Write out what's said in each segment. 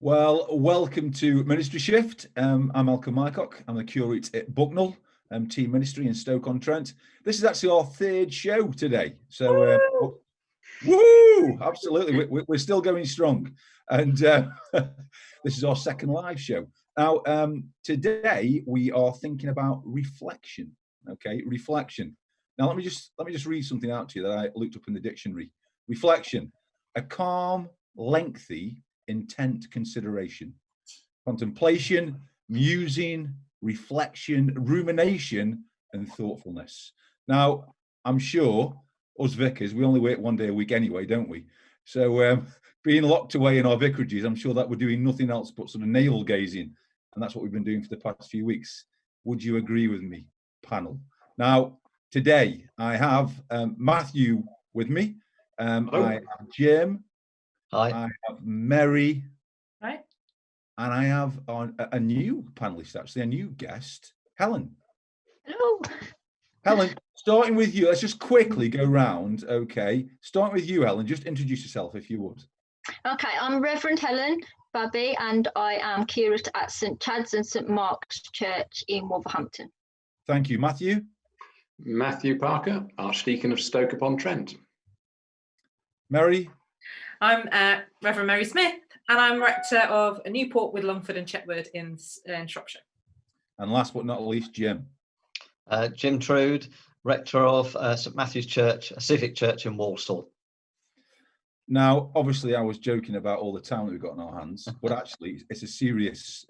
Well, welcome to Ministry Shift. I'm Malcolm Mycock. I'm the curate at Bucknell Team Ministry in Stoke-on-Trent. This is actually our third show today. So, woo! Absolutely, we're still going strong. And this is our second live show. Now, today we are thinking about reflection. Okay, reflection. Now, let me just read something out to you that I looked up in the dictionary. Reflection: a calm, lengthy, intent consideration, contemplation, musing, reflection, rumination, and thoughtfulness. Now, I'm sure us vicars, we only work one day a week anyway, don't we? So being locked away in our vicarages, I'm sure that we're doing nothing else but sort of navel gazing. And that's what we've been doing for the past few weeks. Would you agree with me, panel? Now, today I have Matthew with me. I have Jim. Hi. I have Mary. Hi. And I have a new panelist, actually, a new guest, Helen. Hello. Helen, starting with you, let's just quickly go round, okay? Starting with you, Helen, just introduce yourself if you would. Okay, I'm Reverend Helen Babby and I am curate at St Chad's and St Mark's Church in Wolverhampton. Thank you. Matthew? Matthew Parker, Archdeacon of Stoke-upon-Trent. Mary? I'm Reverend Mary Smith, and I'm rector of Newport with Longford and Chetwood in Shropshire. And last but not least, Jim. Jim Trude, rector of St Matthew's Church, a civic church in Walsall. Now, obviously, I was joking about all the time that we've got in our hands, but actually, it's a serious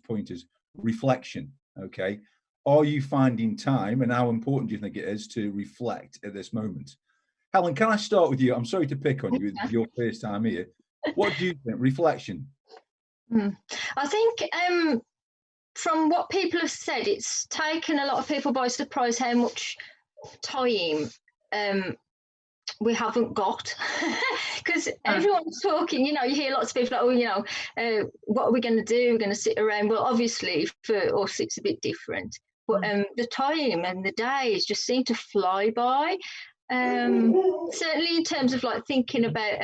point: is reflection. Okay, are you finding time, and how important do you think it is to reflect at this moment? Helen, can I start with you? I'm sorry to pick on you. It's your first time here. What do you think? Reflection. I think from what people have said, it's taken a lot of people by surprise how much time we haven't got. Because everyone's talking, you hear lots of people like, what are we going to do? We're going to sit around. Well, obviously for us, it's a bit different. But the time and the days just seem to fly by. Certainly in terms of like thinking about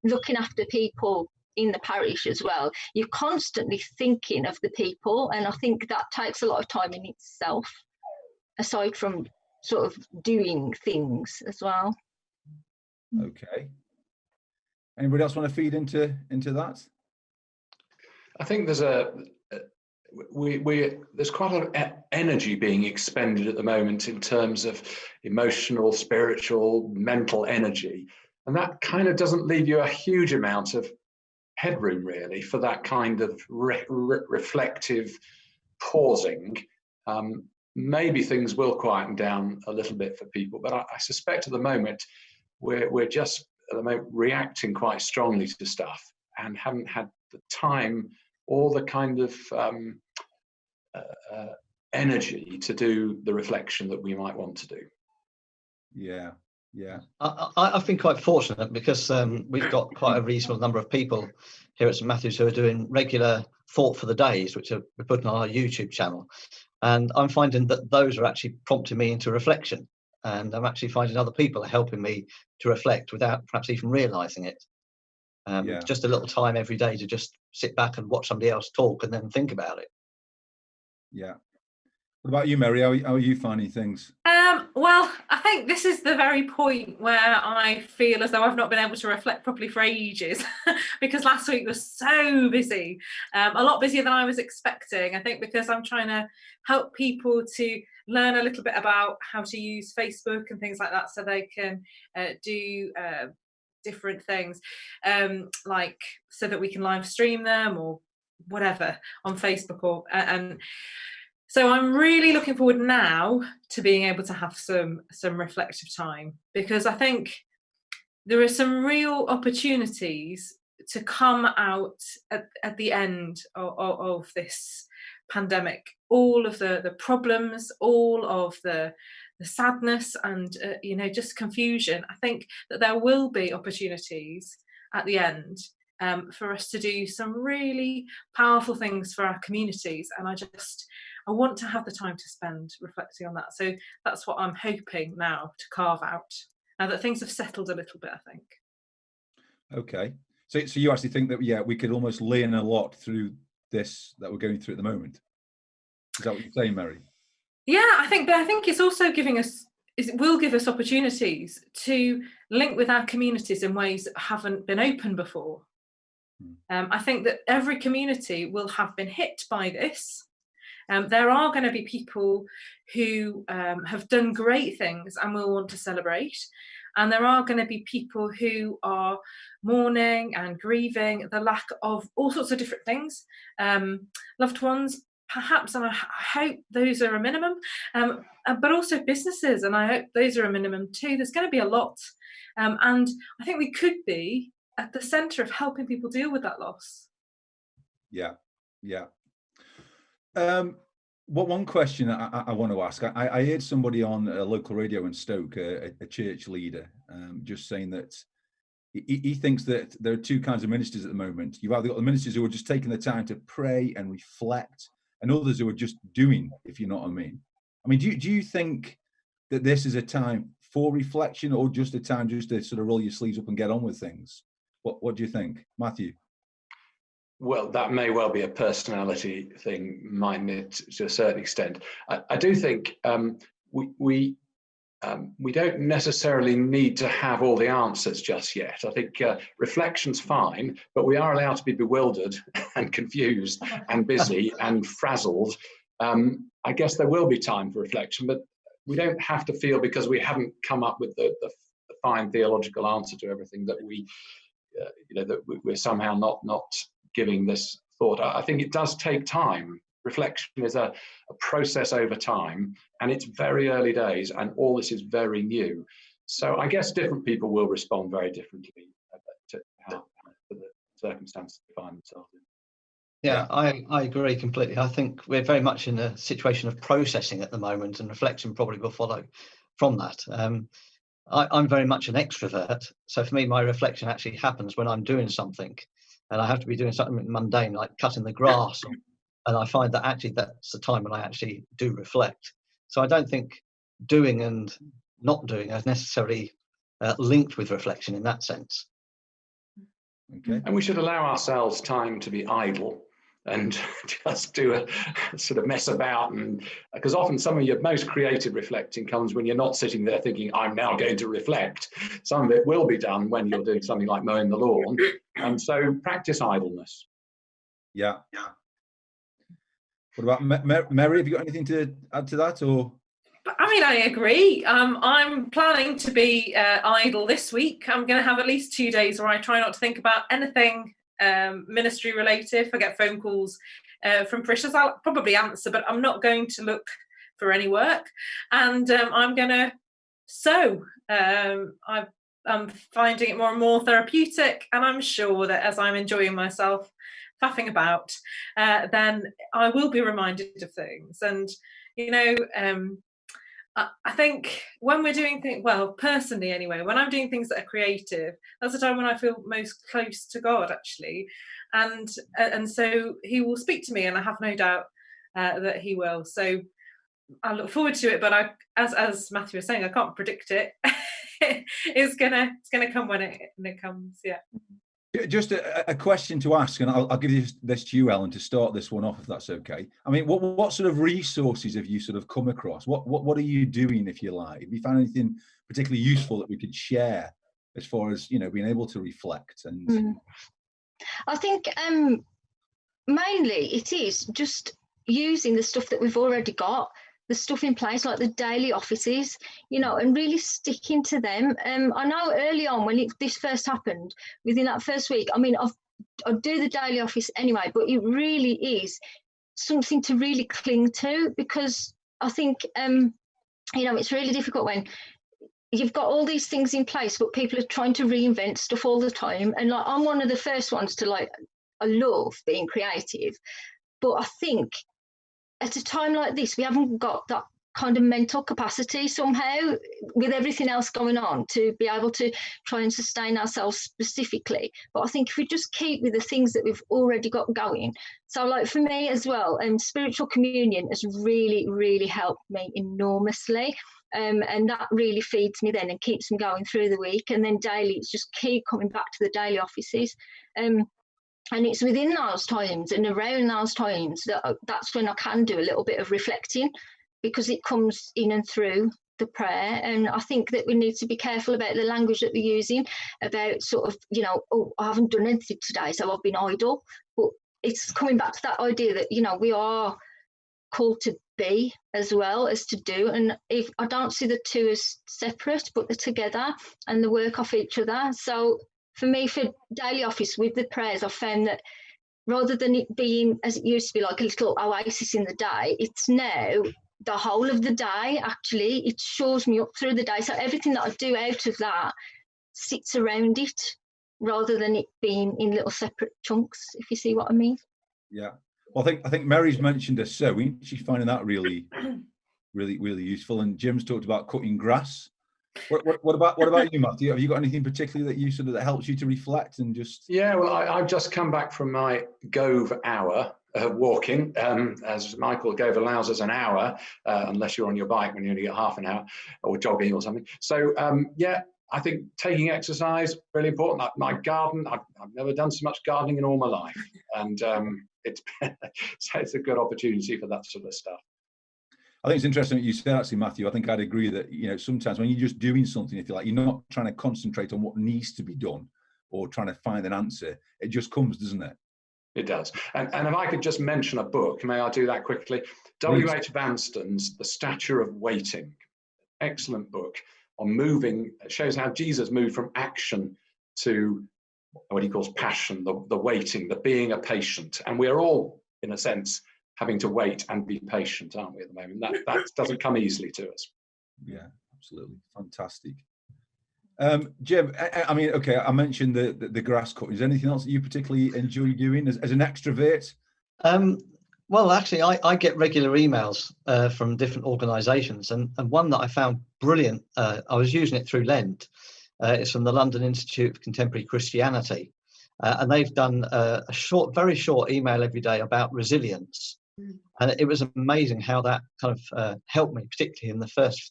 looking after people in the parish as well, you're constantly thinking of the people, and I think that takes a lot of time in itself, aside from sort of doing things as well. Okay. Anybody else want to feed into that? I think there's there's quite a lot of energy being expended at the moment in terms of emotional, spiritual, mental energy, and that kind of doesn't leave you a huge amount of headroom really for that kind of reflective pausing. Maybe things will quieten down a little bit for people, but I suspect at the moment we're just at the moment reacting quite strongly to stuff and haven't had the time or the kind of energy to do the reflection that we might want to do. Yeah. I've been quite fortunate because we've got quite a reasonable number of people here at St Matthew's who are doing regular Thought for the Days, which we put on our YouTube channel. And I'm finding that those are actually prompting me into reflection. And I'm actually finding other people are helping me to reflect without perhaps even realising it. Just a little time every day to just sit back and watch somebody else talk and then think about it. Yeah. What about you, Mary? How are you finding things? Well, I think this is the very point where I feel as though I've not been able to reflect properly for ages because last week was so busy, a lot busier than I was expecting. I think because I'm trying to help people to learn a little bit about how to use Facebook and things like that so they can do different things, like so that we can live stream them or whatever on Facebook and so I'm really looking forward now to being able to have some reflective time, because I think there are some real opportunities to come out at the end of this pandemic. All of the problems, all of the sadness and just confusion. I think that there will be opportunities at the end for us to do some really powerful things for our communities, and I want to have the time to spend reflecting on that. So that's what I'm hoping now to carve out, now that things have settled a little bit, I think. Okay. So you actually think that, yeah, we could almost learn a lot through this that we're going through at the moment? Is that what you're saying, Mary? Yeah, I think it's also giving us, it will give us opportunities to link with our communities in ways that haven't been open before. I think that every community will have been hit by this. There are going to be people who have done great things and will want to celebrate. And there are going to be people who are mourning and grieving the lack of all sorts of different things. Loved ones, perhaps, and I hope those are a minimum, but also businesses, and I hope those are a minimum too. There's going to be a lot. And I think we could be at the centre of helping people deal with that loss. Yeah. One question I want to ask. I heard somebody on a local radio in Stoke, a church leader, just saying that he thinks that there are two kinds of ministers at the moment. You've either got the ministers who are just taking the time to pray and reflect, and others who are just doing, if you know what I mean. I mean, do you think that this is a time for reflection, or just a time just to sort of roll your sleeves up and get on with things? What do you think, Matthew? Well, that may well be a personality thing, mightn't it, to a certain extent. I do think we don't necessarily need to have all the answers just yet. I think reflection's fine, but we are allowed to be bewildered and confused and busy and frazzled. I guess there will be time for reflection, but we don't have to feel because we haven't come up with the fine theological answer to everything that that we're somehow not giving this thought. I think it does take time. Reflection is a process over time, and it's very early days, and all this is very new. So I guess different people will respond very differently to the circumstances they find themselves in. Yeah, I agree completely. I think we're very much in a situation of processing at the moment, and reflection probably will follow from that. I'm very much an extrovert, so for me, my reflection actually happens when I'm doing something, and I have to be doing something mundane like cutting the grass, and I find that actually that's the time when I actually do reflect. So I don't think doing and not doing are necessarily linked with reflection in that sense. Okay. And we should allow ourselves time to be idle and just do a sort of mess about, and because often some of your most creative reflecting comes when you're not sitting there thinking, I'm now going to reflect. Some of it will be done when you're doing something like mowing the lawn, and so practice idleness. Yeah. What about Mary? Have you got anything to add to that, or? I mean, I agree. I'm planning to be idle this week. I'm going to have at least 2 days where I try not to think about anything ministry related. If I get phone calls from parishioners, I'll probably answer, but I'm not going to look for any work, and I'm going to sew. I'm finding it more and more therapeutic, and I'm sure that as I'm enjoying myself faffing about, then I will be reminded of things. And I think when we're doing things, well, personally anyway, when I'm doing things that are creative, that's the time when I feel most close to God, actually. And so he will speak to me, and I have no doubt that he will. So I look forward to it, but as Matthew was saying, I can't predict it. It's gonna come when it comes, yeah. Just a question to ask, and I'll give this to you, Ellen, to start this one off, if that's okay. I mean, what sort of resources have you sort of come across? What are you doing, if you like? Have you found anything particularly useful that we could share as far as being able to reflect? And I think mainly it is just using the stuff that we've already got, the stuff in place, like the daily offices, and really sticking to them. I know early on when this first happened, within that first week, I mean, I do the daily office anyway, but it really is something to really cling to, because I think, it's really difficult when you've got all these things in place, but people are trying to reinvent stuff all the time. And like, I'm one of the first ones to I love being creative, but I think at a time like this, we haven't got that kind of mental capacity somehow, with everything else going on, to be able to try and sustain ourselves specifically. But I think if we just keep with the things that we've already got going. So like for me as well, spiritual communion has really, really helped me enormously. And that really feeds me then and keeps me going through the week. And then daily, it's just keep coming back to the daily offices. And it's within those times and around those times that's when I can do a little bit of reflecting, because it comes in and through the prayer. And I think that we need to be careful about the language that we're using, about sort of, you know, oh, I haven't done anything today, so I've been idle. But it's coming back to that idea that, you know, we are called to be as well as to do. And if I don't see the two as separate, but they're together and they work off each other. So for me, for daily office with the prayers, I've found that rather than it being, as it used to be, like a little oasis in the day, it's now the whole of the day. Actually, it shows me up through the day. So everything that I do out of that sits around it, rather than it being in little separate chunks, if you see what I mean. Yeah. Well, I think Mary's mentioned a sewing. She's finding that really useful. And Jim's talked about cutting grass. What about you, Matthew? Have you got anything particularly that you sort of that helps you to reflect and just? Yeah, well, I've just come back from my Gove hour walking. As Michael, Gove allows us an hour, unless you're on your bike when you only get half an hour, or jogging or something. So yeah, I think taking exercise really important. My garden, I've never done so much gardening in all my life, and it's a good opportunity for that sort of stuff. I think it's interesting that you said, actually, Matthew. I think I'd agree that, you know, sometimes when you're just doing something, if you like, you're not trying to concentrate on what needs to be done or trying to find an answer. It just comes, doesn't it? It does. And if I could just mention a book, may I do that quickly? W.H. Vanston's The Stature of Waiting. Excellent book on moving. It shows how Jesus moved from action to what he calls passion, the waiting, the being a patient. And we're all, in a sense, having to wait and be patient, aren't we, at the moment? That doesn't come easily to us. Yeah, absolutely. Fantastic. Jim, I mean, okay, I mentioned the grass cutting. Is there anything else that you particularly enjoy doing as an extrovert? Well, actually, I get regular emails from different organisations, and one that I found brilliant, I was using it through Lent, it's from the London Institute of Contemporary Christianity, and they've done a very short email every day about resilience. And it was amazing how that kind of helped me, particularly in the first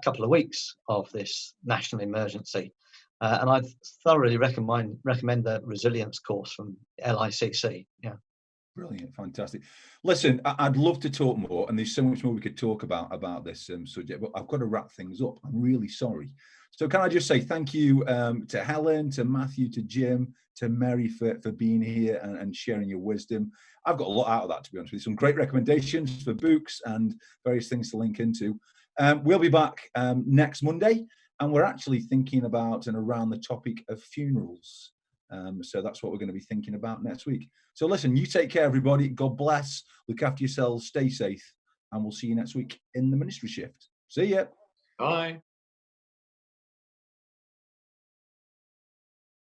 couple of weeks of this national emergency. And I thoroughly recommend the resilience course from LICC. Yeah. Brilliant, fantastic. Listen, I'd love to talk more, and there's so much more we could talk about this subject, but I've got to wrap things up. I'm really sorry. So can I just say thank you to Helen, to Matthew, to Jim, to Mary for being here and sharing your wisdom. I've got a lot out of that, to be honest with you. Some great recommendations for books and various things to link into. We'll be back next Monday, and we're actually thinking about and around the topic of funerals. So that's what we're going to be thinking about next week. So listen, you take care, everybody. God bless. Look after yourselves. Stay safe. And we'll see you next week in the Ministry Shift. See ya. Bye.